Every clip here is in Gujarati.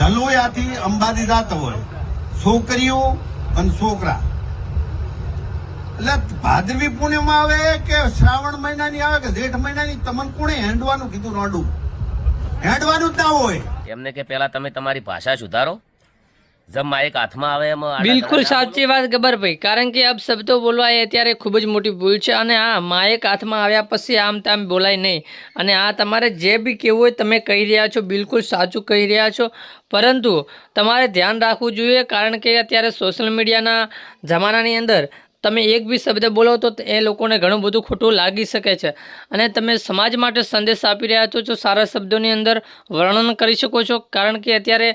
જલોયાથી અંબાજી જતા હોય છોકરીઓ અને છોકરા, એટલે ભાદરવી પૂર્ણિમા આવે કે શ્રાવણ મહિનાની આવે કે જેઠ મહિનાની, તમને કોણે હેંડવાનું કીધું? નોડું હેંડવાનું જ ના હોય એમને કે પેલા તમે તમારી ભાષા સુધારો, જબ માઇક હાથમાં આવે એમ બિલકુલ સાચી વાત ગબ્બરભાઈ, કારણ કે અબ શબ્દો બોલવા એ અત્યારે ખૂબ જ મોટી ભૂલ છે. અને હા, માઇક હાથમાં આવ્યા પછી આમ તેમ બોલાય નહીં. અને આ તમારે જે બી કહેવું હોય તમે કહી રહ્યા છો, બિલકુલ સાચું કહી રહ્યા છો, પરંતુ તમારે ધ્યાન રાખવું જોઈએ, કારણ કે અત્યારે સોશિયલ મીડિયાના જમાનાની અંદર તમે એક બી શબ્દ બોલો તો એ લોકોને ઘણું બધું ખોટું લાગી શકે છે. અને તમે સમાજ માટે સંદેશ આપી રહ્યા છો તો સારા શબ્દોની અંદર વર્ણન કરી શકો છો, કારણ કે અત્યારે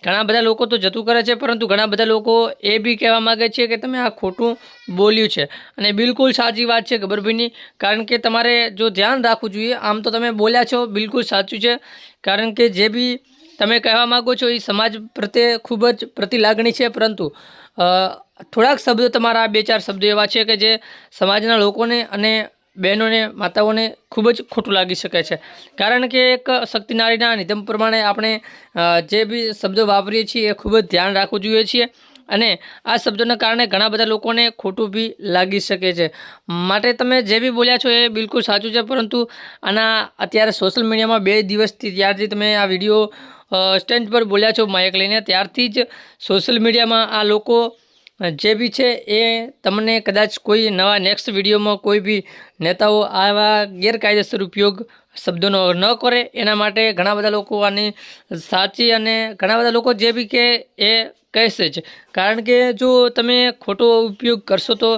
ઘણા બધા લોકો તો જતું કરે છે, પરંતુ ઘણા બધા લોકો એ બી કહેવા માગે છે કે તમે આ ખોટું બોલ્યું છે. અને બિલકુલ સાચી વાત છે ગબ્બરભાઈની, કારણ કે તમારે જો ધ્યાન રાખવું જોઈએ. આમ તો તમે બોલ્યા છો બિલકુલ સાચું છે, કારણ કે જે બી તમે કહેવા માગો છો એ સમાજ પ્રત્યે ખૂબ જ પ્રતિ લાગણી છે, પરંતુ થોડાક શબ્દો તમારા 2-4 શબ્દો એવા છે કે જે સમાજના લોકોને અને બહેનોને માતાઓને ખૂબ જ ખોટું લાગી શકે છે. કારણ કે એક શક્તિ નારીના નિધન પ્રમાણે આપણે જે બી શબ્દો વાપરીએ છીએ એ ખૂબ જ ધ્યાન રાખવું જોઈએ છીએ, અને આ શબ્દોના કારણે ઘણા બધા લોકોને ખોટું બી લાગી શકે છે. માટે તમે જે બી બોલ્યા છો એ બિલકુલ સાચું છે, પરંતુ આના અત્યારે સોશિયલ મીડિયામાં 2 દિવસથી ત્યારથી તમે આ વિડીયો સ્ટેન્ડ પર બોલ્યા છો માઇક લઈને, ત્યારથી જ સોશિયલ મીડિયામાં આ લોકો જે બી છે એ તમને કદાચ કોઈ નવા નેક્સ્ટ વિડીયોમાં કોઈ બી નેતાઓ આવા ગેરકાયદેસર ઉપયોગ શબ્દોનો ન કરે, એના માટે ઘણા બધા લોકો આની સાચી, અને ઘણા બધા લોકો જે બી કે એ કહેશે જ, કારણ કે જો તમે ખોટો ઉપયોગ કરશો તો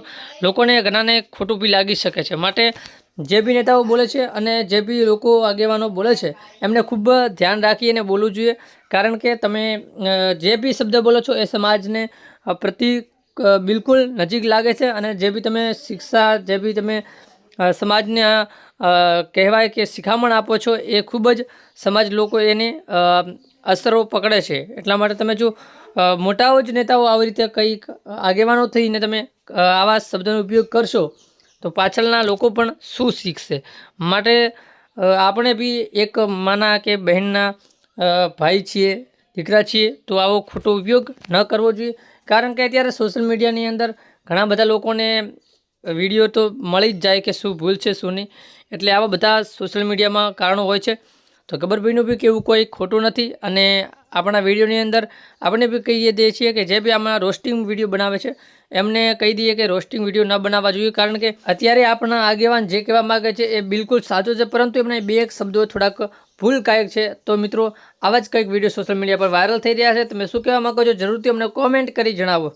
લોકોને ઘણાને ખોટું બી લાગી શકે છે. માટે જે બી નેતાઓ બોલે છે અને જે બી લોકો આગેવાનો બોલે છે એમને ખૂબ ધ્યાન રાખીને બોલવું જોઈએ, કારણ કે તમે જે બી શબ્દ બોલો છો એ સમાજને પ્રતિ બિલકુલ નજીક લાગે છે. અને જે બી તમે શિક્ષા, જે બી તમે સમાજને કહેવાય કે શિખામણ આપો છો એ ખૂબ જ સમાજ લોકો એની અસરો પકડે છે. એટલા માટે તમે જો મોટાઓ જ નેતાઓ આવી રીતે કંઈક આગેવાનો થઈને તમે આવા શબ્દોનો ઉપયોગ કરશો તો પાછળના લોકો પણ શું શીખશે? માટે આપણે બી એક માના કે બહેનના ભાઈ છીએ, દીકરા છીએ, તો આવો ખોટો ઉપયોગ ન કરવો જોઈએ, કારણ કે અત્યારે સોશિયલ મીડિયાની અંદર ઘણા બધા લોકોને વિડીયો તો મળી જ જાય કે શું ભૂલ છે શું નહીં, એટલે આવા બધા સોશિયલ મીડિયામાં કારણો હોય છે. તો ગબ્બરભાઈનું બી કેવું કોઈ ખોટું નથી, અને આપણા વિડીયોની અંદર આપણે બી કહીએ દઈએ છીએ કે જે બી આમાં રોસ્ટિંગ વિડીયો બનાવે છે એમને કહી દઈએ કે રોસ્ટિંગ વિડીયો ન બનાવવા જોઈએ, કારણ કે અત્યારે આપણા આગેવાન જે કહેવા માગે છે એ બિલકુલ સાચું છે, પરંતુ એમને 2-1 શબ્દો થોડાક ભૂલકાયક છે. તો મિત્રો, આવા જ કંઈક વિડીયો સોશિયલ મીડિયા પર વાયરલ થઈ રહ્યા છે, તમે શું કહેવા માગો છો જરૂરથી અમને કોમેન્ટ કરી જણાવો.